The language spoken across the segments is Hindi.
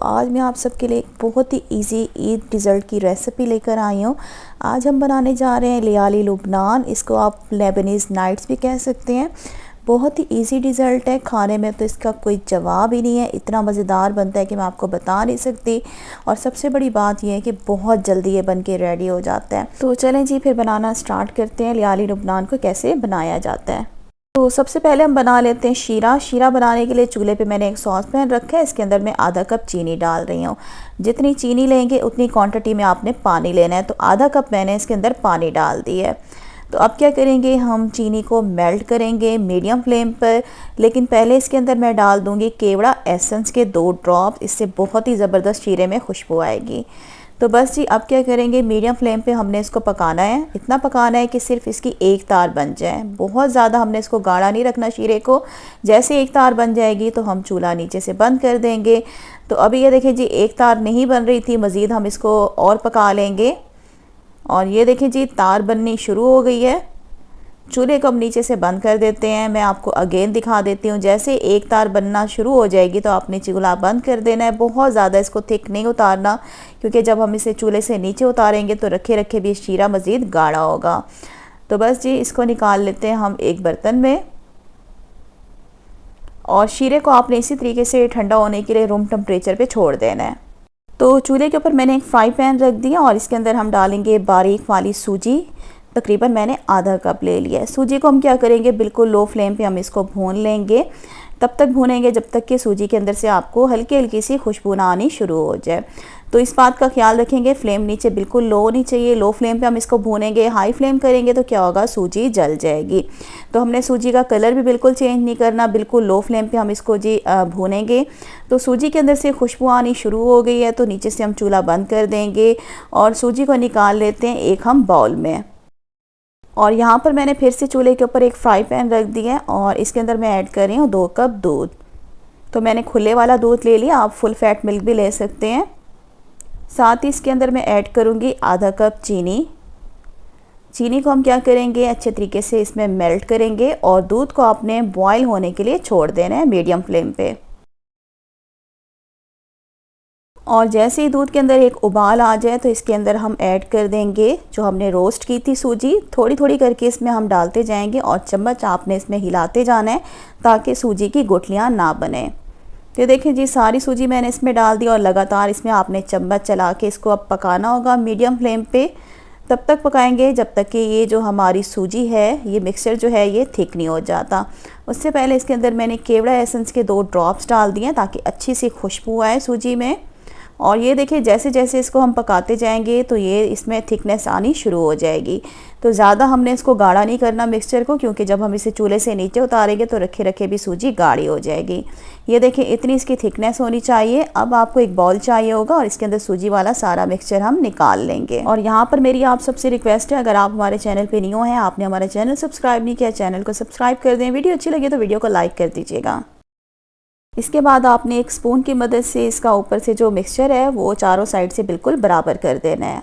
आज मैं आप सबके लिए एक बहुत ही इजी ईद डिज़र्ट की रेसिपी लेकर आई हूँ। आज हम बनाने जा रहे हैं लियाली लुबनान। इसको आप लेबनीज़ नाइट्स भी कह सकते हैं। बहुत ही इजी डिज़र्ट है, खाने में तो इसका कोई जवाब ही नहीं है। इतना मज़ेदार बनता है कि मैं आपको बता नहीं सकती। और सबसे बड़ी बात यह है कि बहुत जल्दी ये बन के रेडी हो जाता है। तो चलें जी, फिर बनाना स्टार्ट करते हैं। लियाली लुबनान को कैसे बनाया जाता है। तो सबसे पहले हम बना लेते हैं शीरा। शीरा बनाने के लिए चूल्हे पे मैंने एक सॉस पैन रखा है। इसके अंदर मैं आधा कप चीनी डाल रही हूँ। जितनी चीनी लेंगे उतनी क्वांटिटी में आपने पानी लेना है। तो आधा कप मैंने इसके अंदर पानी डाल दिया है। तो अब क्या करेंगे, हम चीनी को मेल्ट करेंगे मीडियम फ्लेम पर। लेकिन पहले इसके अंदर मैं डाल दूँगी केवड़ा एसेंस के 2 ड्रॉप। इससे बहुत ही ज़बरदस्त शीरे में खुशबू आएगी। तो बस जी, अब क्या करेंगे, मीडियम फ्लेम पे हमने इसको पकाना है। इतना पकाना है कि सिर्फ इसकी एक तार बन जाए। बहुत ज़्यादा हमने इसको गाढ़ा नहीं रखना शीरे को। जैसे एक तार बन जाएगी तो हम चूल्हा नीचे से बंद कर देंगे। तो अभी ये देखें जी, एक तार नहीं बन रही थी, मज़ीद हम इसको और पका लेंगे। और ये देखें जी, तार बननी शुरू हो गई है। चूल्हे को हम नीचे से बंद कर देते हैं। मैं आपको अगेन दिखा देती हूँ। जैसे एक तार बनना शुरू हो जाएगी तो आपने चूल्हा बंद कर देना है। बहुत ज़्यादा इसको थिक नहीं उतारना, क्योंकि जब हम इसे चूल्हे से नीचे उतारेंगे तो रखे रखे भी शीरा मज़ीद गाढ़ा होगा। तो बस जी, इसको निकाल लेते हैं हम एक बर्तन में। और शीरे को आपने इसी तरीके से ठंडा होने के लिए रूम टेम्परेचर पर छोड़ देना है। तो चूल्हे के ऊपर मैंने एक फ्राई पैन रख दिया और इसके अंदर हम डालेंगे बारीक वाली सूजी। तकरीबन मैंने आधा कप ले लिया है। सूजी को हम क्या करेंगे, बिल्कुल लो फ्लेम पे हम इसको भून लेंगे। तब तक भूनेंगे जब तक कि सूजी के अंदर से आपको हल्की हल्की सी खुशबू ना आनी शुरू हो जाए। तो इस बात का ख्याल रखेंगे, फ्लेम नीचे बिल्कुल लो होनी चाहिए। लो फ्लेम पे हम इसको भूनेंगे। हाई फ्लेम करेंगे तो क्या होगा, सूजी जल जाएगी। तो हमने सूजी का कलर भी बिल्कुल चेंज नहीं करना, बिल्कुल लो फ्लेम पे हम इसको जी भूनेंगे। तो सूजी के अंदर से खुशबू आनी शुरू हो गई है तो नीचे से हम चूल्हा बंद कर देंगे और सूजी को निकाल लेते हैं एक हम बाउल में। और यहाँ पर मैंने फिर से चूल्हे के ऊपर एक फ्राई पैन रख दिया है और इसके अंदर मैं ऐड कर रही हूँ 2 कप दूध। तो मैंने खुले वाला दूध ले लिया, आप फुल फैट मिल्क भी ले सकते हैं। साथ ही इसके अंदर मैं ऐड करूँगी आधा कप चीनी। चीनी को हम क्या करेंगे, अच्छे तरीके से इसमें मेल्ट करेंगे और दूध को आपने बॉयल होने के लिए छोड़ देना है मीडियम फ्लेम पे। और जैसे ही दूध के अंदर एक उबाल आ जाए तो इसके अंदर हम ऐड कर देंगे जो हमने रोस्ट की थी सूजी। थोड़ी थोड़ी करके इसमें हम डालते जाएंगे और चम्मच आपने इसमें हिलाते जाना है ताकि सूजी की गुठलियाँ ना बने। तो देखें जी, सारी सूजी मैंने इसमें डाल दी और लगातार इसमें आपने चम्मच चला के इसको अब पकाना होगा मीडियम फ्लेम पे। तब तक पकाएंगे जब तक कि ये जो हमारी सूजी है, ये मिक्सचर जो है ये थिक नहीं हो जाता। उससे पहले इसके अंदर मैंने केवड़ा एसेंस के 2 ड्रॉप्स डाल दिए ताकि अच्छी सी खुशबू आए सूजी में। और ये देखिए, जैसे जैसे इसको हम पकाते जाएंगे तो ये इसमें थिकनेस आनी शुरू हो जाएगी। तो ज़्यादा हमने इसको गाढ़ा नहीं करना मिक्सचर को, क्योंकि जब हम इसे चूल्हे से नीचे उतारेंगे तो रखे रखे भी सूजी गाढ़ी हो जाएगी। ये देखिए, इतनी इसकी थिकनेस होनी चाहिए। अब आपको एक बाउल चाहिए होगा और इसके अंदर सूजी वाला सारा मिक्सचर हम निकाल लेंगे। और यहाँ पर मेरी आप सबसे रिक्वेस्ट है, अगर आप हमारे चैनल पर न्यू हैं, आपने हमारा चैनल सब्सक्राइब नहीं किया, चैनल को सब्सक्राइब कर दें। वीडियो अच्छी लगे तो वीडियो को लाइक कर दीजिएगा। इसके बाद आपने एक स्पून की मदद से इसका ऊपर से जो मिक्सचर है वो चारों साइड से बिल्कुल बराबर कर देना है।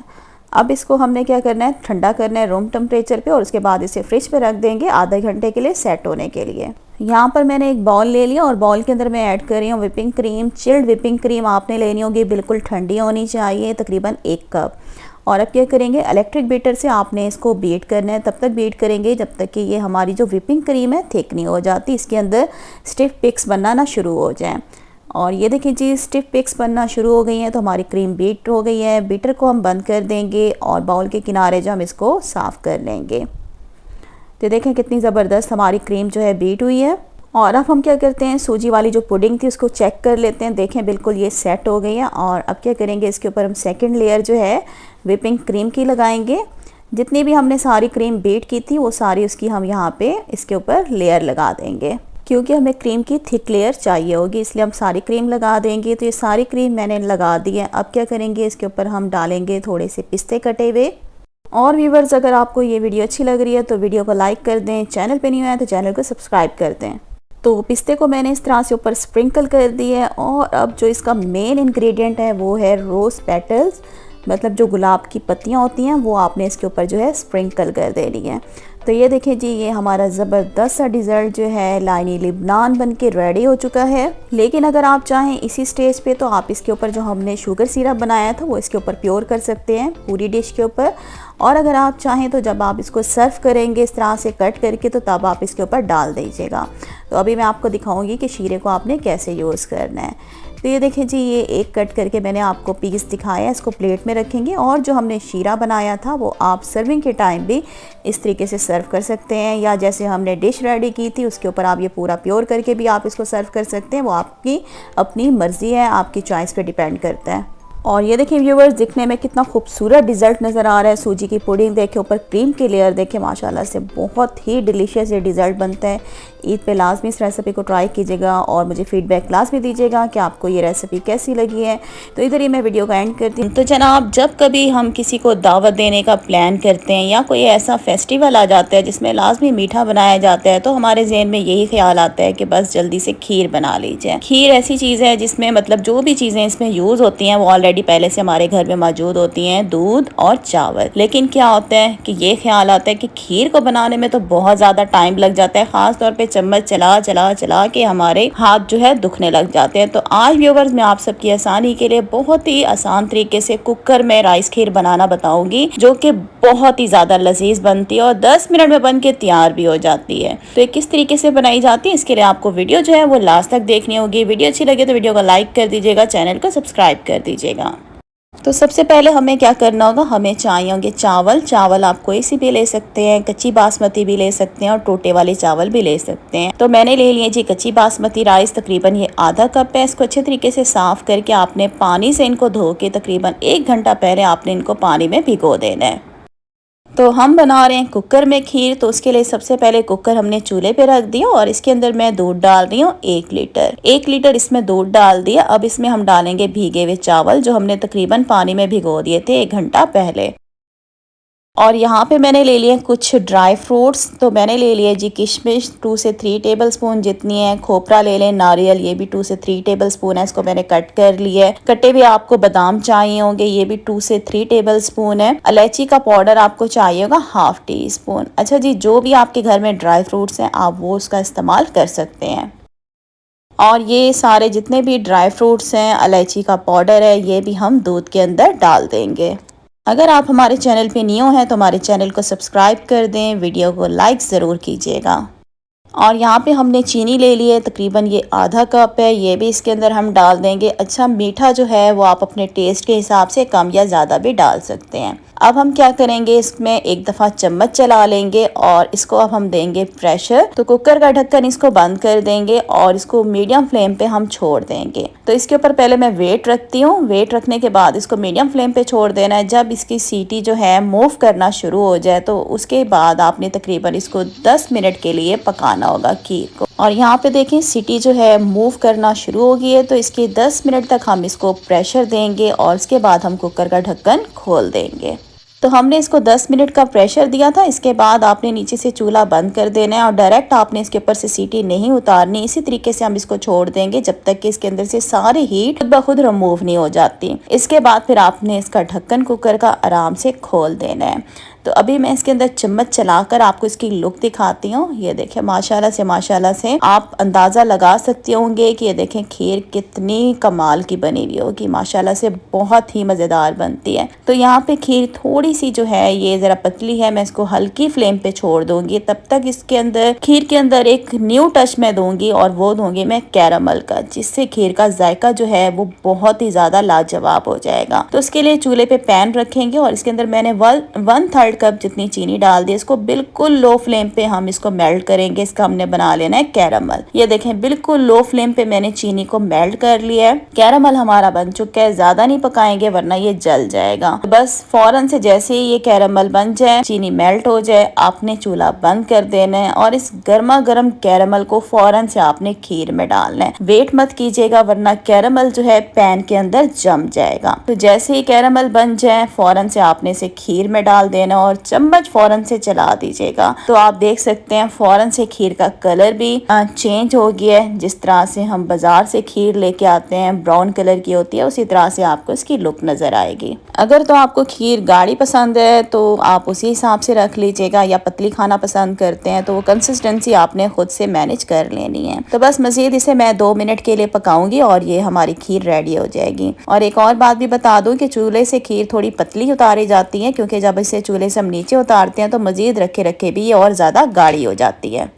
अब इसको हमने क्या करना है, ठंडा करना है रूम टेम्परेचर पे और उसके बाद इसे फ्रिज पे रख देंगे आधे घंटे के लिए सेट होने के लिए। यहाँ पर मैंने एक बाउल ले लिया और बाउल के अंदर मैं ऐड कर रही हूँ whipping cream. Chilled whipping cream आपने लेनी होगी, बिल्कुल ठंडी होनी चाहिए, तकरीबन 1 कप। और अब क्या करेंगे, इलेक्ट्रिक बीटर से आपने इसको बीट करना है। तब तक बीट करेंगे जब तक कि ये हमारी जो विपिंग क्रीम है थिक नहीं हो जाती, इसके अंदर स्टिफ पिक्स बनना ना शुरू हो जाएं। और ये देखिए जी, स्टिफ पिक्स बनना शुरू हो गई हैं तो हमारी क्रीम बीट हो गई है। बीटर को हम बंद कर देंगे और बाउल के किनारे जो हम इसको साफ़ कर लेंगे। तो देखें कितनी ज़बरदस्त हमारी क्रीम जो है बीट हुई है। और अब हम क्या करते हैं, सूजी वाली जो पुडिंग थी उसको चेक कर लेते हैं। देखें बिल्कुल ये सेट हो गई है। और अब क्या करेंगे, इसके ऊपर हम सेकंड लेयर जो है विपिंग क्रीम की लगाएंगे। जितनी भी हमने सारी क्रीम बीट की थी वो सारी उसकी हम यहाँ पे इसके ऊपर लेयर लगा देंगे, क्योंकि हमें क्रीम की थिक लेयर चाहिए होगी, इसलिए हम सारी क्रीम लगा देंगे। तो ये सारी क्रीम मैंने लगा दी है। अब क्या करेंगे, इसके ऊपर हम डालेंगे थोड़े से पिस्ते कटे हुए। और व्यूवर्स, अगर आपको ये वीडियो अच्छी लग रही है तो वीडियो को लाइक कर दें, चैनल पे नहीं आया तो चैनल को सब्सक्राइब कर दें। तो पिस्ते को मैंने इस तरह से ऊपर स्प्रिंकल कर दिया है। और अब जो इसका मेन इंग्रेडिएंट है वो है रोज़ पेटल्स, मतलब जो गुलाब की पत्तियां होती हैं वो आपने इसके ऊपर जो है स्प्रिंकल कर देनी है। तो ये देखिए जी, ये हमारा ज़बरदस्त सा डिज़र्ट जो है लाइनी लिबनान बन के रेडी हो चुका है। लेकिन अगर आप चाहें इसी स्टेज पे तो आप इसके ऊपर जो हमने शुगर सिरप बनाया था वो इसके ऊपर प्योर कर सकते हैं पूरी डिश के ऊपर। और अगर आप चाहें तो जब आप इसको सर्व करेंगे इस तरह से कट करके तो तब आप इसके ऊपर डाल दीजिएगा। तो अभी मैं आपको दिखाऊंगी कि शीरे को आपने कैसे यूज़ करना है। तो ये देखें जी, ये एक कट करके मैंने आपको पीस दिखाया है, इसको प्लेट में रखेंगे। और जो हमने शीरा बनाया था वो आप सर्विंग के टाइम भी इस तरीके से सर्व कर सकते हैं, या जैसे हमने डिश रेडी की थी उसके ऊपर आप ये पूरा प्योर करके भी आप इसको सर्व कर सकते हैं। वो आपकी अपनी मर्ज़ी है, आपकी चॉइस पे डिपेंड करता है। और ये देखिए व्यूवर्स, दिखने में कितना खूबसूरत डिज़र्ट नज़र आ रहा है। सूजी की पुडिंग देखे, ऊपर क्रीम की लेयर देखे, माशाल्लाह से बहुत ही डिलीशियस ये डिज़र्ट बनता है। ईद पे लाजमी इस रेसिपी को ट्राई कीजिएगा और मुझे फीडबैक लाजमी दीजिएगा कि आपको ये रेसिपी कैसी लगी है। तो इधर ही मैं वीडियो का एंड करती हूँ। तो जनाब, जब कभी हम किसी को दावत देने का प्लान करते हैं या कोई ऐसा फेस्टिवल आ जाता है जिसमें लाजमी मीठा बनाया जाता है, तो हमारे जहन में यही ख्याल आता है कि बस जल्दी से खीर बना लीजिए। खीर ऐसी चीज़ है जिसमें मतलब जो भी चीज़ें इसमें यूज़ होती हैं वो ऑलरेडी पहले से हमारे घर में मौजूद होती हैं, दूध और चावल। लेकिन क्या होता है कि ये ख्याल आता है कि खीर को बनाने में तो बहुत ज़्यादा टाइम लग जाता है, ख़ास तौर पे चम्मच चला चला चला के हमारे हाथ जो है दुखने लग जाते हैं। तो आज व्यूवर्स मैं आप सबकी आसानी के लिए बहुत ही आसान तरीके से कुकर में राइस खीर बनाना बताऊंगी, जो कि बहुत ही ज़्यादा लजीज बनती है और 10 मिनट में बन के तैयार भी हो जाती है। तो ये किस तरीके से बनाई जाती है इसके लिए आपको वीडियो जो है वो लास्ट तक देखनी होगी। वीडियो अच्छी लगे तो वीडियो को लाइक कर दीजिएगा, चैनल को सब्सक्राइब कर दीजिएगा। तो सबसे पहले हमें क्या करना होगा, हमें चाहिए होंगे चावल। चावल आप कोई सी भी ले सकते हैं, कच्ची बासमती भी ले सकते हैं और टोटे वाले चावल भी ले सकते हैं। तो मैंने ले लिए जी कच्ची बासमती राइस, तकरीबन ये आधा कप है। इसको अच्छे तरीके से साफ करके आपने पानी से इनको धो के तकरीबन 1 घंटा पहले आपने इनको पानी में भिगो देना है। तो हम बना रहे हैं कुकर में खीर, तो उसके लिए सबसे पहले कुकर हमने चूल्हे पे रख दिया और इसके अंदर मैं दूध डाल रही हूँ 1 लीटर इसमें दूध डाल दिया। अब इसमें हम डालेंगे भीगे हुए चावल जो हमने तकरीबन पानी में भिगो दिए थे 1 घंटा पहले। और यहाँ पे मैंने ले लिए कुछ ड्राई फ्रूट्स। तो मैंने ले लिए जी किशमिश 2 से 3 टेबलस्पून जितनी है, खोपरा ले लें, नारियल ये भी 2 से 3 टेबलस्पून है, इसको मैंने कट कर लिया है। कटे हुए आपको बादाम चाहिए होंगे, ये भी 2 से 3 टेबलस्पून है। इलायची का पाउडर आपको चाहिए होगा 1/2 टीस्पून। अच्छा जी, जो भी आपके घर में ड्राई फ्रूट्स हैं आप वो उसका इस्तेमाल कर सकते हैं। और ये सारे जितने भी ड्राई फ्रूट्स हैं, इलायची का पाउडर है, ये भी हम दूध के अंदर डाल देंगे। अगर आप हमारे चैनल पे न्यू हैं तो हमारे चैनल को सब्सक्राइब कर दें, वीडियो को लाइक ज़रूर कीजिएगा। और यहाँ पे हमने चीनी ले ली है, तकरीबन ये आधा कप है, ये भी इसके अंदर हम डाल देंगे। अच्छा, मीठा जो है वो आप अपने टेस्ट के हिसाब से कम या ज़्यादा भी डाल सकते हैं। अब हम क्या करेंगे, इसमें एक दफ़ा चम्मच चला लेंगे और इसको अब हम देंगे प्रेशर। तो कुकर का ढक्कन इसको बंद कर देंगे और इसको मीडियम फ्लेम पे हम छोड़ देंगे। तो इसके ऊपर पहले मैं वेट रखती हूँ, वेट रखने के बाद इसको मीडियम फ्लेम पे छोड़ देना है। जब इसकी सीटी जो है मूव करना शुरू हो जाए तो उसके बाद आपने तकरीबन इसको 10 मिनट के लिए पकाना होगा खीर को। और यहाँ पे देखें सीटी जो है मूव करना शुरू हो गई है, तो इसके 10 मिनट तक हम इसको प्रेशर देंगे और उसके बाद हम कुकर का ढक्कन खोल देंगे। तो हमने इसको 10 मिनट का प्रेशर दिया था। इसके बाद आपने नीचे से चूल्हा बंद कर देना है और डायरेक्ट आपने इसके ऊपर से सीटी नहीं उतारनी। इसी तरीके से हम इसको छोड़ देंगे जब तक कि इसके अंदर से सारी हीट खुद ब खुद रिमूव नहीं हो जाती। इसके बाद फिर आपने इसका ढक्कन कुकर का आराम से खोल देना है। तो अभी मैं इसके अंदर चम्मच चलाकर आपको इसकी लुक दिखाती हूँ। ये देखें माशाल्लाह से आप अंदाज़ा लगा सकते होंगे कि ये देखें खीर कितनी कमाल की बनी हुई होगी। माशाल्लाह से बहुत ही मज़ेदार बनती है। तो यहाँ पे खीर थोड़ी सी जो है ये ज़रा पतली है, मैं इसको हल्की फ्लेम पे छोड़ दूँगी। तब तक इसके अंदर खीर के अंदर एक न्यू टच मैं दूँगी और वो दूँगी मैं कैरामल का, जिससे खीर का जायका जो है वो बहुत ही ज़्यादा लाजवाब हो जाएगा। तो उसके लिए चूल्हे पे पैन रखेंगे और इसके अंदर मैंने 1/3 कप जितनी चीनी डाल दी। इसको बिल्कुल लो फ्लेम पे हम इसको मेल्ट करेंगे। इसका हमने बना लेना है कैरामल। ये देखें बिल्कुल लो फ्लेम पे मैंने चीनी को मेल्ट कर लिया है। कैरामल हमारा बन चुका है, ज्यादा नहीं पकाएंगे वरना ये जल जाएगा। बस फौरन से जैसे ही ये कैरामल बन जाए, चीनी मेल्ट हो जाए, आपने चूल्हा बंद कर देना है और इस गर्मा गर्म कैरामल को फौरन से आपने खीर में डालना है। वेट मत कीजिएगा वरना कैरामल जो है पैन के अंदर जम जाएगा। तो जैसे ही कैरामल बन जाए फौरन से आपने इसे खीर में डाल देना और चम्मच फ़ौरन से चला दीजिएगा। तो आप देख सकते हैं फ़ौरन से खीर का कलर भी चेंज हो गया है। जिस तरह से हम बाज़ार से खीर लेके आते हैं ब्राउन कलर की होती है, उसी तरह से आपको इसकी लुक नज़र आएगी। अगर तो आपको खीर गाढ़ी पसंद है तो आप उसी हिसाब से रख लीजिएगा, या पतली खाना पसंद करते हैं तो वो कंसिस्टेंसी आपने खुद से मैनेज कर लेनी है। तो बस मज़ीद इसे मैं 2 मिनट के लिए पकाऊंगी और ये हमारी खीर रेडी हो जाएगी। और एक और बात भी बता दूं कि चूल्हे से खीर थोड़ी पतली उतारी जाती है, क्योंकि जब इसे चूल्हे से हम नीचे उतारते हैं तो मज़ीद रखे रखे भी ये और ज़्यादा गाढ़ी हो जाती है।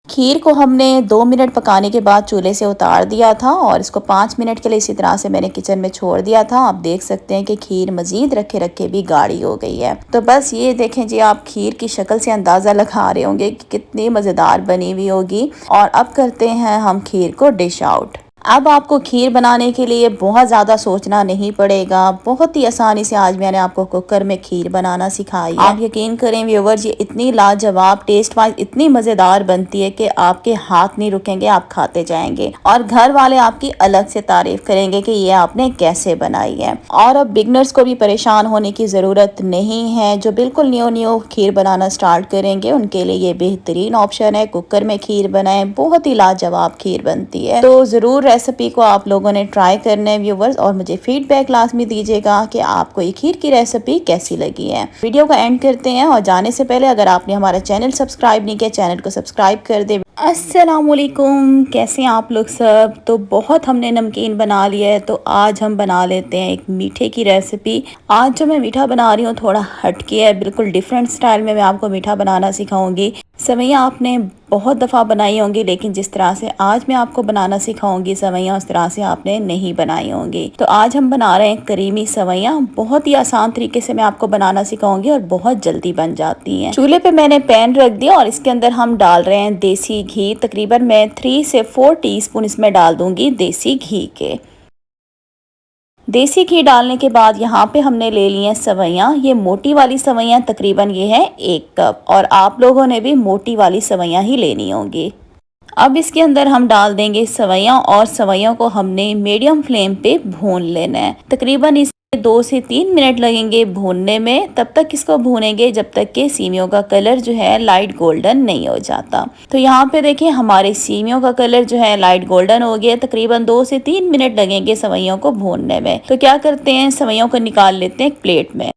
खीर को हमने 2 मिनट पकाने के बाद चूल्हे से उतार दिया था और इसको 5 मिनट के लिए इसी तरह से मैंने किचन में छोड़ दिया था। आप देख सकते हैं कि खीर मज़ीद रखे रखे भी गाढ़ी हो गई है। तो बस ये देखें जी, आप खीर की शक्ल से अंदाज़ा लगा रहे होंगे कि कितनी मज़ेदार बनी हुई होगी। और अब करते हैं हम खीर को डिश आउट। अब आपको खीर बनाने के लिए बहुत ज़्यादा सोचना नहीं पड़ेगा, बहुत ही आसानी से आज मैंने आपको कुकर में खीर बनाना सिखाई है। आप यकीन करें व्यूअर्स, ये इतनी लाजवाब, टेस्ट वाइज इतनी मज़ेदार बनती है कि आपके हाथ नहीं रुकेंगे, आप खाते जाएंगे और घर वाले आपकी अलग से तारीफ करेंगे कि ये आपने कैसे बनाई है। और अब बिगनर्स को भी परेशान होने की ज़रूरत नहीं है। जो बिल्कुल न्यू खीर बनाना स्टार्ट करेंगे उनके लिए ये बेहतरीन ऑप्शन है। कुकर में खीर बनाएं, बहुत ही लाजवाब खीर बनती है। तो ज़रूर रेसिपी को आप लोगों ने ट्राई करना है व्यूवर्स, और मुझे फीडबैक लाजमी दीजिएगा कि आपको ये खीर की रेसिपी कैसी लगी है। वीडियो का एंड करते हैं और जाने से पहले अगर आपने हमारा चैनल सब्सक्राइब नहीं किया, चैनल को सब्सक्राइब कर दे। अस्सलामुअलैकुम, कैसे हैं आप लोग सब। तो बहुत हमने नमकीन बना लिया है, तो आज हम बना लेते हैं एक मीठे की रेसिपी। आज जो मैं मीठा बना रही हूँ थोड़ा हटके है, बिल्कुल डिफरेंट स्टाइल में मैं आपको मीठा बनाना सिखाऊंगी। सेवइयाँ आपने बहुत दफ़ा बनाई होंगी, लेकिन जिस तरह से आज मैं आपको बनाना सिखाऊंगी सेवइयाँ, उस तरह से आपने नहीं बनाई होंगी। तो आज हम बना रहे हैं करीमी सेवइयाँ। बहुत ही आसान तरीके से मैं आपको बनाना सिखाऊंगी और बहुत जल्दी बन जाती हैं। चूल्हे पे मैंने पैन रख दिया और इसके अंदर हम डाल रहे हैं देसी घी। तकरीबन मैं 3 से 4 टीस्पून इसमें डाल दूंगी देसी घी के। देसी घी डालने के बाद यहाँ पे हमने ले ली हैं सेवइयाँ। ये मोटी वाली सेवइयाँ तकरीबन ये है 1 कप, और आप लोगों ने भी मोटी वाली सेवइयाँ ही लेनी होंगी। अब इसके अंदर हम डाल देंगे सेवइयाँ और सेवइयों को हमने मीडियम फ्लेम पे भून लेना है। तकरीबन इस 2 से 3 मिनट लगेंगे भूनने में। तब तक इसको भूनेंगे जब तक कि सेवइयों का कलर जो है लाइट गोल्डन नहीं हो जाता। तो यहाँ पे देखिए हमारे सेवइयों का कलर जो है लाइट गोल्डन हो गया। तकरीबन 2 से 3 मिनट लगेंगे सेवइयों को भूनने में। तो क्या करते हैं, सेवइयों को निकाल लेते हैं एक प्लेट में।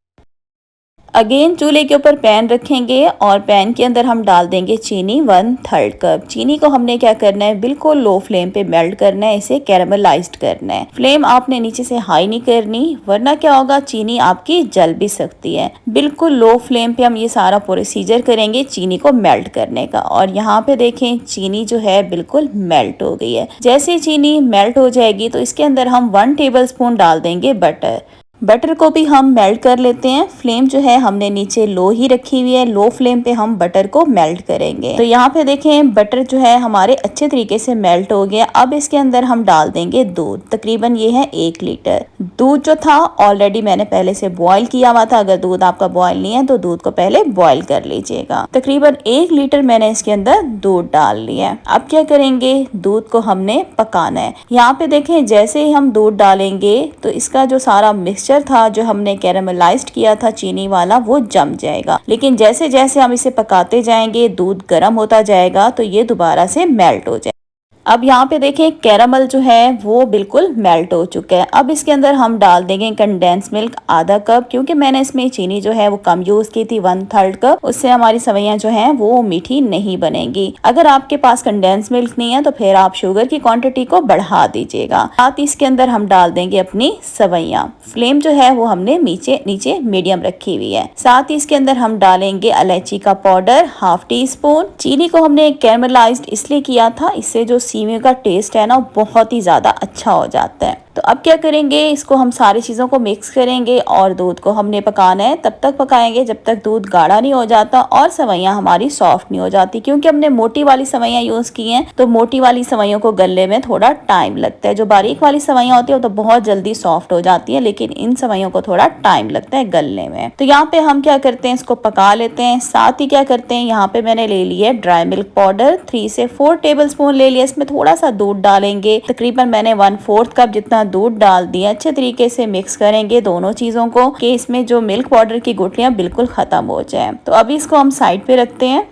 अगेन चूल्हे के ऊपर पैन रखेंगे और पैन के अंदर हम डाल देंगे चीनी 1/3 कप। चीनी को हमने क्या करना है, बिल्कुल लो फ्लेम पे मेल्ट करना है, इसे कैरामलाइज्ड करना है। फ्लेम आपने नीचे से हाई नहीं करनी, वरना क्या होगा, चीनी आपकी जल भी सकती है। बिल्कुल लो फ्लेम पे हम ये सारा प्रोसीजर करेंगे चीनी को मेल्ट करने का। और यहाँ पे देखें चीनी जो है बिल्कुल मेल्ट हो गई है। जैसे चीनी मेल्ट हो जाएगी तो इसके अंदर हम 1 टेबलस्पून डाल देंगे बटर। बटर को भी हम मेल्ट कर लेते हैं। फ्लेम जो है हमने नीचे लो ही रखी हुई है, लो फ्लेम पे हम बटर को मेल्ट करेंगे। तो यहाँ पे देखें बटर जो है हमारे अच्छे तरीके से मेल्ट हो गया। अब इसके अंदर हम डाल देंगे दूध। तकरीबन ये है 1 लीटर। दूध जो था ऑलरेडी मैंने पहले से बॉयल किया हुआ था। अगर दूध आपका बॉयल नहीं है तो दूध को पहले बॉयल कर लीजिएगा। तकरीबन 1 लीटर मैंने इसके अंदर दूध डाल लिया है। अब क्या करेंगे, दूध को हमने पकाना है। यहाँ पे देखें जैसे ही हम दूध डालेंगे तो इसका जो सारा मिक्सचर था जो हमने कैरामलाइज्ड किया था चीनी वाला, वो जम जाएगा। लेकिन जैसे जैसे हम इसे पकाते जाएंगे दूध गर्म होता जाएगा तो ये दोबारा से मेल्ट हो जाएगा। अब यहाँ पे देखें कैरामल जो है वो बिल्कुल मेल्ट हो चुका है। अब इसके अंदर हम डाल देंगे कंडेंस मिल्क आधा कप, क्योंकि मैंने इसमें चीनी जो है वो कम यूज की थी 1/3 कप। उससे हमारी सेवइयाँ जो हैं वो मीठी नहीं बनेगी। अगर आपके पास कंडेंस मिल्क नहीं है तो फिर आप शुगर की क्वांटिटी को बढ़ा दीजिएगा। साथ ही इसके अंदर हम डाल देंगे अपनी सेवइयाँ। फ्लेम जो है वो हमने नीचे मीडियम रखी हुई है। साथ ही इसके अंदर हम डालेंगे इलायची का पाउडर 1/2 टीस्पून। चीनी को हमने कैरामलाइज्ड इसलिए किया था, इससे जो सेवइयों का टेस्ट है ना बहुत ही ज्यादा अच्छा हो जाता है। तो अब क्या करेंगे, इसको हम सारी चीज़ों को मिक्स करेंगे और दूध को हमने पकाना है। तब तक पकाएंगे जब तक दूध गाढ़ा नहीं हो जाता और सेवइयाँ हमारी सॉफ्ट नहीं हो जाती। क्योंकि हमने मोटी वाली सेवइयाँ यूज़ की हैं तो मोटी वाली सेवइयों को गलने में थोड़ा टाइम लगता है। जो बारीक वाली सेवइयाँ होती है वो तो बहुत जल्दी सॉफ्ट हो जाती है, लेकिन इन सेवइयों को थोड़ा टाइम लगता है गलने में। तो यहाँ पे हम क्या करते हैं, इसको पका लेते हैं। साथ ही क्या करते हैं, यहाँ पे मैंने ले लिया ड्राई मिल्क पाउडर 3 से 4 टेबल स्पून ले लिया। इसमें थोड़ा सा दूध डालेंगे। तकरीबन मैंने 1/4 कप जितना दूध डाल दिया, अच्छे तरीके से मिक्स करेंगे दोनों चीज़ों को कि इसमें जो मिल्क पाउडर की गुठलियाँ बिल्कुल ख़त्म हो जाए। तो अभी इसको हम साइड पे रखते हैं।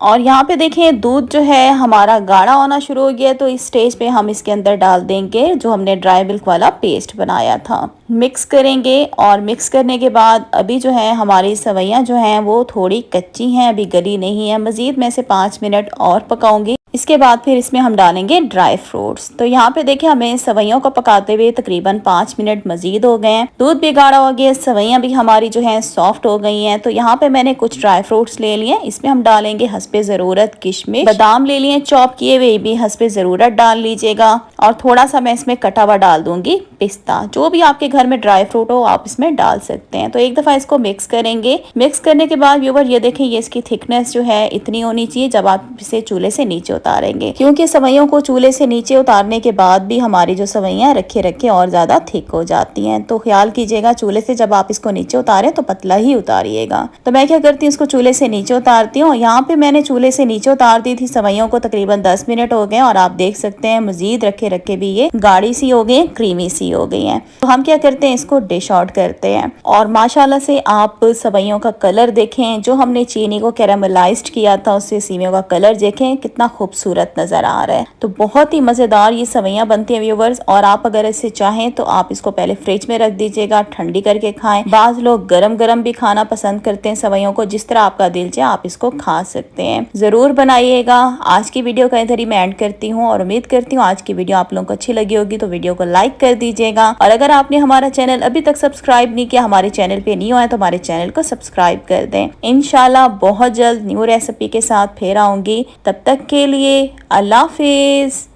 और यहाँ पे देखें दूध जो है हमारा गाढ़ा होना शुरू हो गया, तो इस स्टेज पे हम इसके अंदर डाल देंगे जो हमने ड्राई मिल्क वाला पेस्ट बनाया था। मिक्स करेंगे और मिक्स करने के बाद अभी जो है हमारी सवैयाँ जो हैं वो थोड़ी कच्ची हैं, अभी गली नहीं है। मज़ीद मैं इसे 5 मिनट और पकाऊंगी। इसके बाद फिर इसमें हम डालेंगे ड्राई फ्रूट्स। तो यहाँ पे देखिए हमें सवैयों को पकाते हुए तकरीबन 5 मिनट मजीद हो गए हैं। दूध भी गाढ़ा हो गया, सवैयाँ भी हमारी जो है सॉफ्ट हो गई हैं। तो यहाँ पे मैंने कुछ ड्राई फ्रूट्स ले लिए, इसमें हम डालेंगे हस्बे ज़रूरत किशमिश, बादाम ले लिए चॉप किए हुए, भी हस्बे ज़रूरत डाल लीजिएगा। और थोड़ा सा मैं इसमें कटा हुआ डाल दूंगी पिस्ता। जो भी आपके घर में ड्राई फ्रूट हो आप इसमें डाल सकते हैं। तो एक दफ़ा इसको मिक्स करेंगे। मिक्स करने के बाद व्यूवर ये देखें, ये इसकी थिकनेस जो है इतनी होनी चाहिए जब आप इसे चूल्हे से नीचे उतारेंगे, क्योंकि सवैयों को चूल्हे से नीचे उतारने के बाद भी हमारी जो सवैयाँ रखे रखे और ज़्यादा थिक हो जाती हैं। तो ख्याल कीजिएगा चूल्हे से जब आप इसको नीचे उतारें तो पतला ही उतारिएगा। तो मैं क्या करती हूँ, इसको चूल्हे से नीचे उतारती हूँ। यहाँ पे मैंने चूल्हे से नीचे उतार दी थी सवैयों को, तकरीबन 10 मिनट हो गए और आप देख सकते हैं मजीद रखे रखे भी ये गाढ़ी सी हो गई, क्रीमी सी हो गई हैं। तो हम क्या करते हैं, इसको डिश आउट करते हैं। और माशाल्लाह से आप सवैयों का कलर देखें, जो हमने चीनी को कैरामलाइज्ड किया था उससे सेवियों का कलर देखें कितना खूबसूरत नजर आ रहा है। तो बहुत ही मजेदार ये सवैयां बनती हैं व्यूवर्स। और आप अगर इसे चाहें तो आप इसको पहले फ्रिज में रख दीजिएगा, ठंडी करके खाएं। बाज लोग गरम गरम भी खाना पसंद करते हैं सवैयों को, जिस तरह आपका दिल चाहे आप इसको खा सकते हैं। जरूर बनाइएगा। आज की वीडियो का इधर ही मैं एंड करती हूँ और उम्मीद करती हूँ आज की वीडियो आप लोगों को अच्छी लगी होगी। तो वीडियो को लाइक कर दीजिएगा और अगर आपने हमारा चैनल अभी तक सब्सक्राइब नहीं किया, हमारे चैनल पे नहीं हुआ है तो हमारे चैनल को सब्सक्राइब कर दें। इंशाल्लाह बहुत जल्द न्यू रेसिपी के साथ फिर आऊंगी। तब तक के लिए अल्लाह हाफिज़।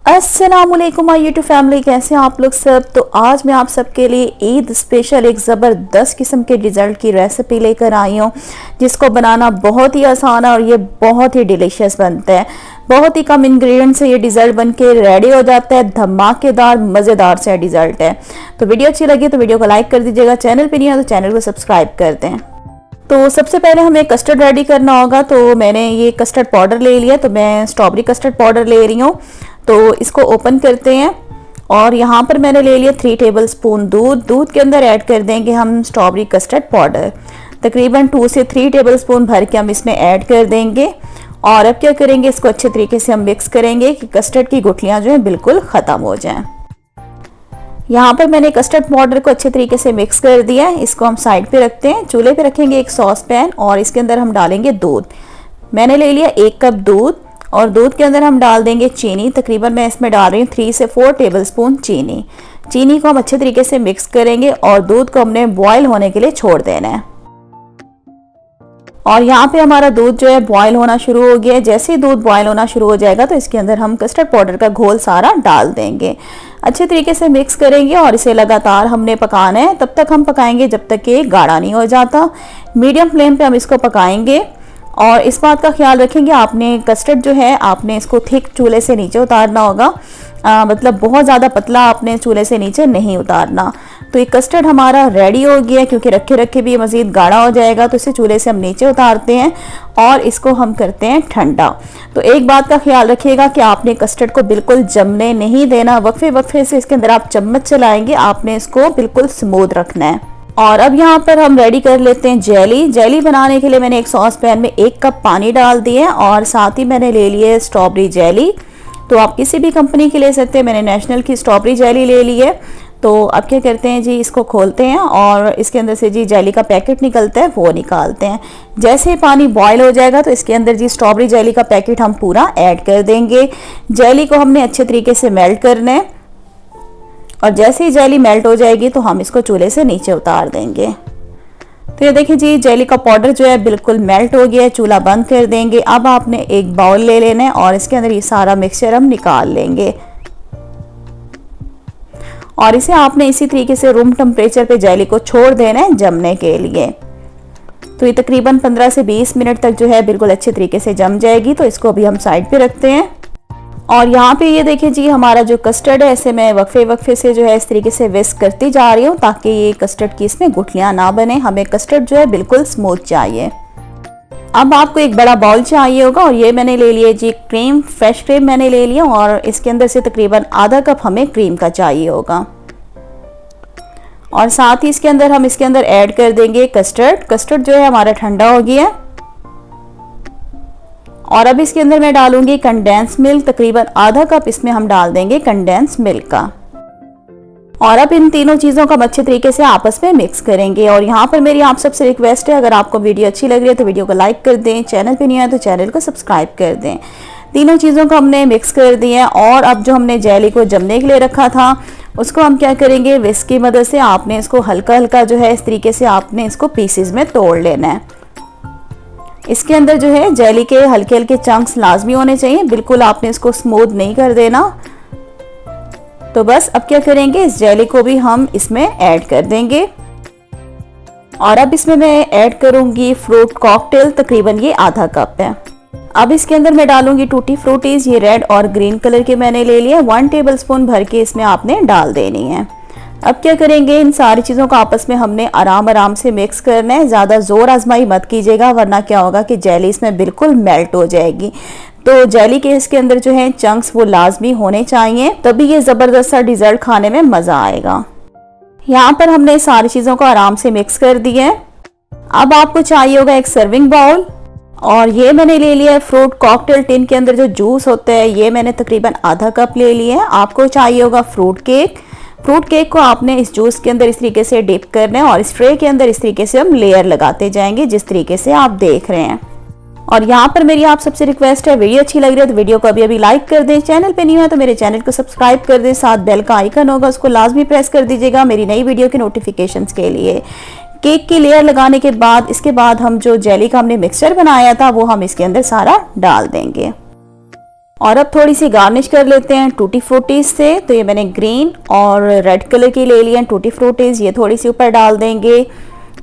अस्सलामुअलैकुम माय यूट्यूब फैमिली, कैसे हैं आप लोग सब। तो आज मैं आप सबके लिए ईद स्पेशल एक ज़बरदस्त किस्म के डिज़र्ट की रेसिपी लेकर आई हूँ, जिसको बनाना बहुत ही आसान है और ये बहुत ही डिलीशियस बनता है। बहुत ही कम इंग्रेडिएंट से ये डिज़र्ट बन के रेडी हो जाता है। धमाकेदार मज़ेदार से डिज़र्ट है। तो वीडियो अच्छी लगी तो वीडियो को लाइक कर दीजिएगा, चैनल पर नहीं है तो चैनल को सब्सक्राइब कर दें। तो सबसे पहले हमें कस्टर्ड रेडी करना होगा। तो मैंने ये कस्टर्ड पाउडर ले लिया, तो मैं स्ट्रॉबेरी कस्टर्ड पाउडर ले रही हूँ। तो इसको ओपन करते हैं और यहाँ पर मैंने ले लिया 3 टेबलस्पून दूध। दूध के अंदर ऐड कर देंगे हम स्ट्रॉबेरी कस्टर्ड पाउडर, तकरीबन 2 से 3 टेबलस्पून भर के हम इसमें ऐड कर देंगे। और अब क्या करेंगे, इसको अच्छे तरीके से हम मिक्स करेंगे कि कस्टर्ड की गुठलियाँ जो है बिल्कुल ख़त्म हो जाएं। यहाँ पर मैंने कस्टर्ड पाउडर को अच्छे तरीके से मिक्स कर दिया है। इसको हम साइड पे रखते हैं। चूल्हे पे रखेंगे एक सॉस पैन और इसके अंदर हम डालेंगे दूध। मैंने ले लिया 1 कप दूध और दूध के अंदर हम डाल देंगे चीनी। तकरीबन मैं इसमें डाल रही हूँ 3 से 4 टेबलस्पून चीनी। चीनी को हम अच्छे तरीके से मिक्स करेंगे और दूध को हमने बॉयल होने के लिए छोड़ देना है। और यहाँ पे हमारा दूध जो है बॉयल होना शुरू हो गया है। जैसे ही दूध बॉयल होना शुरू हो जाएगा तो इसके अंदर हम कस्टर्ड पाउडर का घोल सारा डाल देंगे। अच्छे तरीके से मिक्स करेंगे और इसे लगातार हमने पकाना है। तब तक हम पकाएंगे जब तक कि गाढ़ा नहीं हो जाता। मीडियम फ्लेम पे हम इसको पकाएंगे और इस बात का ख्याल रखेंगे आपने कस्टर्ड जो है आपने इसको थिक चूल्हे से नीचे उतारना होगा। मतलब बहुत ज़्यादा पतला आपने चूल्हे से नीचे नहीं उतारना। तो ये कस्टर्ड हमारा रेडी हो गया, क्योंकि रखे रखे भी मज़ीद गाढ़ा हो जाएगा। तो इसे चूल्हे से हम नीचे उतारते हैं और इसको हम करते हैं ठंडा। तो एक बात का ख्याल रखिएगा कि आपने कस्टर्ड को बिल्कुल जमने नहीं देना। वक्फे वक्फे से इसके अंदर आप चम्मच चलाएंगे, आपने इसको बिल्कुल स्मूथ रखना है। और अब यहाँ पर हम रेडी कर लेते हैं जेली। जेली बनाने के लिए मैंने एक सॉस पैन में 1 कप पानी डाल दिया और साथ ही मैंने ले लिए स्ट्रॉबेरी जेली। तो आप किसी भी कंपनी की ले सकते हैं, मैंने नेशनल की स्ट्रॉबेरी जेली ले ली है। तो अब क्या करते हैं जी, इसको खोलते हैं और इसके अंदर से जी जेली का पैकेट निकलता है वो निकालते हैं। जैसे ही पानी बॉयल हो जाएगा तो इसके अंदर जी स्ट्रॉबेरी जेली का पैकेट हम पूरा ऐड कर देंगे। जेली को हमने अच्छे तरीके से मेल्ट करना है और जैसे ही जेली मेल्ट हो जाएगी तो हम इसको चूल्हे से नीचे उतार देंगे। तो ये देखिए जी जेली का पाउडर जो है बिल्कुल मेल्ट हो गया है। चूल्हा बंद कर देंगे। अब आपने एक बाउल ले लेना है और इसके अंदर ये सारा मिक्सचर हम निकाल लेंगे और इसे आपने इसी तरीके से रूम टेम्परेचर पे जेली को छोड़ देना है जमने के लिए। तो ये तकरीबन 15 से 20 मिनट तक जो है बिल्कुल अच्छे तरीके से जम जाएगी। तो इसको अभी हम साइड पे रखते हैं। और यहाँ पे ये देखिए जी हमारा जो कस्टर्ड है, ऐसे मैं वक्फे वक्फे से जो है इस तरीके से विस्क करती जा रही हूँ ताकि ये कस्टर्ड की इसमें गुठलियाँ ना बने। हमें कस्टर्ड जो है बिल्कुल स्मूथ चाहिए। अब आपको एक बड़ा बाउल चाहिए होगा और ये मैंने ले लिया जी क्रीम, फ्रेश क्रीम मैंने ले लिया और इसके अंदर से तकरीबन आधा कप हमें क्रीम का चाहिए होगा। और साथ ही इसके अंदर ऐड कर देंगे कस्टर्ड। कस्टर्ड जो है हमारा ठंडा हो गया है। और अब इसके अंदर मैं डालूंगी कंडेंस मिल्क, तकरीबन आधा कप इसमें हम डाल देंगे कंडेंस मिल्क का। और अब इन तीनों चीज़ों को हम अच्छे तरीके से आपस में मिक्स करेंगे। और यहाँ पर मेरी आप सबसे रिक्वेस्ट है, अगर आपको वीडियो अच्छी लग रही है तो वीडियो को लाइक कर दें, चैनल पे नहीं है तो चैनल को सब्सक्राइब कर दें। तीनों चीज़ों को हमने मिक्स कर दिया है और अब जो हमने जेली को जमने के लिए रखा था उसको हम क्या करेंगे, विस्क की मदद से आपने इसको हल्का हल्का जो है इस तरीके से आपने इसको पीसेस में तोड़ लेना है। इसके अंदर जो है जेली के हल्के हल्के चंक्स लाजमी होने चाहिए, बिल्कुल आपने इसको स्मूथ नहीं कर देना। तो बस अब क्या करेंगे, इस जेली को भी हम इसमें ऐड कर देंगे। और अब इसमें मैं ऐड करूंगी फ्रूट कॉकटेल, तकरीबन ये आधा कप है। अब इसके अंदर मैं डालूंगी टूटी फ्रूटीज, ये रेड और ग्रीन कलर के मैंने ले लिया। 1 टेबलस्पून भर के इसमें आपने डाल देनी है। अब क्या करेंगे, इन सारी चीज़ों को आपस में हमने आराम आराम से मिक्स करना है। ज़्यादा जोर आजमाई मत कीजिएगा वरना क्या होगा कि जेली इसमें बिल्कुल मेल्ट हो जाएगी। तो जेली के इसके अंदर जो है चंक्स वो लाजमी होने चाहिए, तभी ये ज़बरदस्त सा डिज़र्ट खाने में मज़ा आएगा। यहाँ पर हमने सारी चीज़ों को आराम से मिक्स कर दिया है। अब आपको चाहिए होगा एक सर्विंग बाउल और ये मैंने ले लिया है फ्रूट कॉकटेल टिन के अंदर जो जूस होता है, ये मैंने तकरीबन आधा कप ले लिया है। आपको चाहिए होगा फ्रूट केक। फ्रूट केक को आपने इस जूस के अंदर इस तरीके से डिप करना है और इस ट्रे के अंदर इस तरीके से हम लेयर लगाते जाएंगे जिस तरीके से आप देख रहे हैं। और यहाँ पर मेरी आप सबसे रिक्वेस्ट है, वीडियो अच्छी लग रही है तो वीडियो को अभी लाइक कर दें, चैनल पे नहीं है तो मेरे चैनल को सब्सक्राइब कर दें, साथ बेल का आइकन होगा उसको लाजमी प्रेस कर दीजिएगा मेरी नई वीडियो के नोटिफिकेशंस के लिए। केक की लेयर लगाने के बाद इसके बाद हम जो जेली का हमने मिक्सचर बनाया था वो हम इसके अंदर सारा डाल देंगे। और अब थोड़ी सी गार्निश कर लेते हैं टूटी फ्रूटीज से। तो ये मैंने ग्रीन और रेड कलर की ले ली है टूटी फ्रूटीज, ये थोड़ी सी ऊपर डाल देंगे।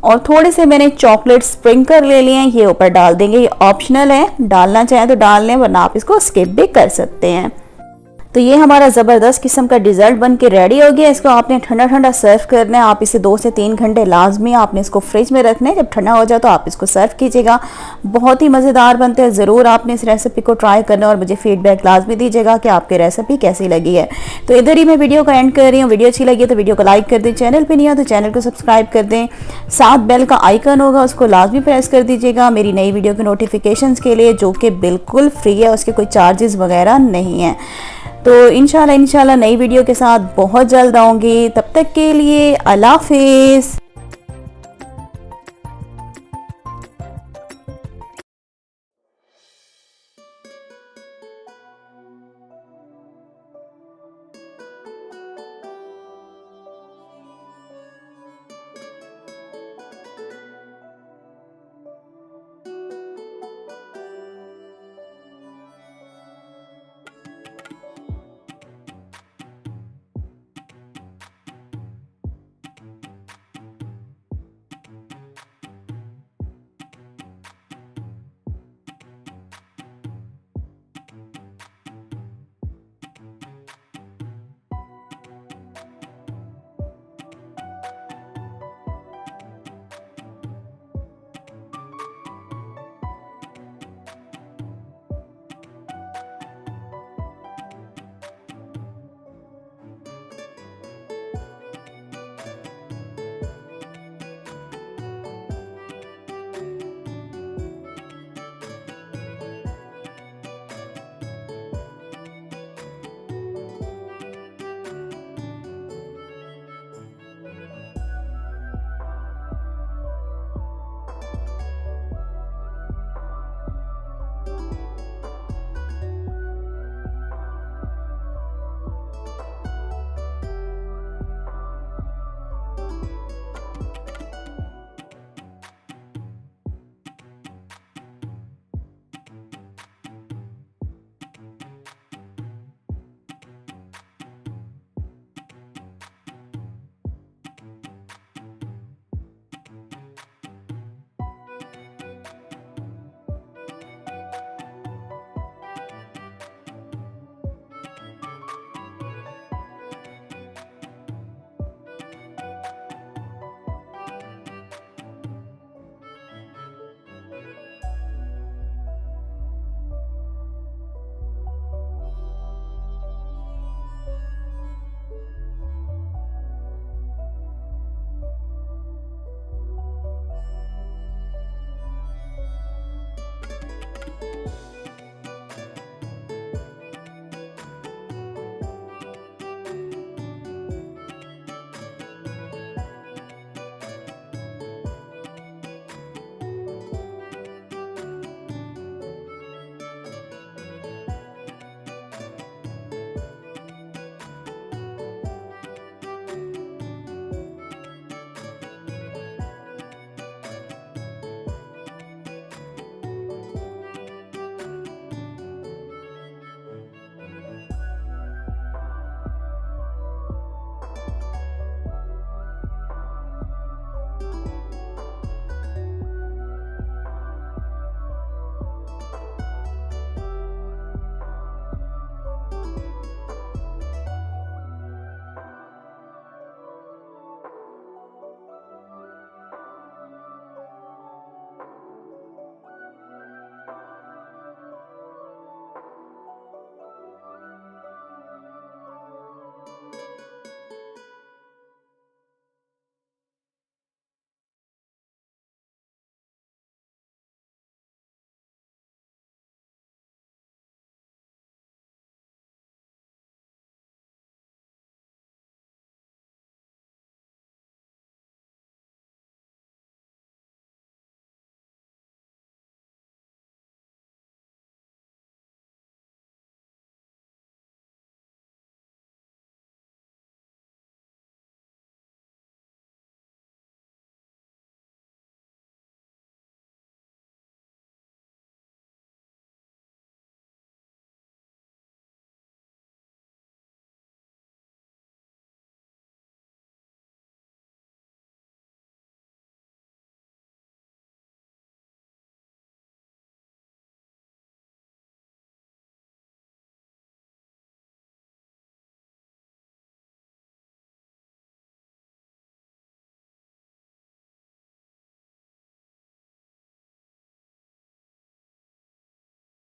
और थोड़े से मैंने चॉकलेट स्प्रिंकल ले लिए हैं, ये ऊपर डाल देंगे। ये ऑप्शनल है, डालना चाहें तो डाल लें वरना आप इसको स्किप भी कर सकते हैं। तो ये हमारा ज़बरदस्त किस्म का डिज़र्ट बन के रेडी हो गया। इसको आपने ठंडा ठंडा सर्व करना है। आप इसे 2 से 3 घंटे लाजमी आपने इसको फ्रिज में रखना है। जब ठंडा हो जाए तो आप इसको सर्व कीजिएगा, बहुत ही मज़ेदार बनते हैं। ज़रूर आपने इस रेसिपी को ट्राई करना और मुझे फीडबैक लाजमी दीजिएगा कि आपकी रेसिपी कैसी लगी है। तो इधर ही मैं वीडियो का एंड कर रही हूँ। वीडियो अच्छी लगी तो वीडियो को लाइक कर दें, चैनल पर नहीं है तो चैनल को सब्सक्राइब कर दें, साथ बेल का आइकन होगा उसको लाजमी प्रेस कर दीजिएगा मेरी नई वीडियो के नोटिफिकेशन के लिए, जो कि बिल्कुल फ्री है, उसके कोई चार्जेस वगैरह नहीं है। तो इंशाल्लाह नई वीडियो के साथ बहुत जल्द आऊँगी। तब तक के लिए अल्लाह हाफिज़।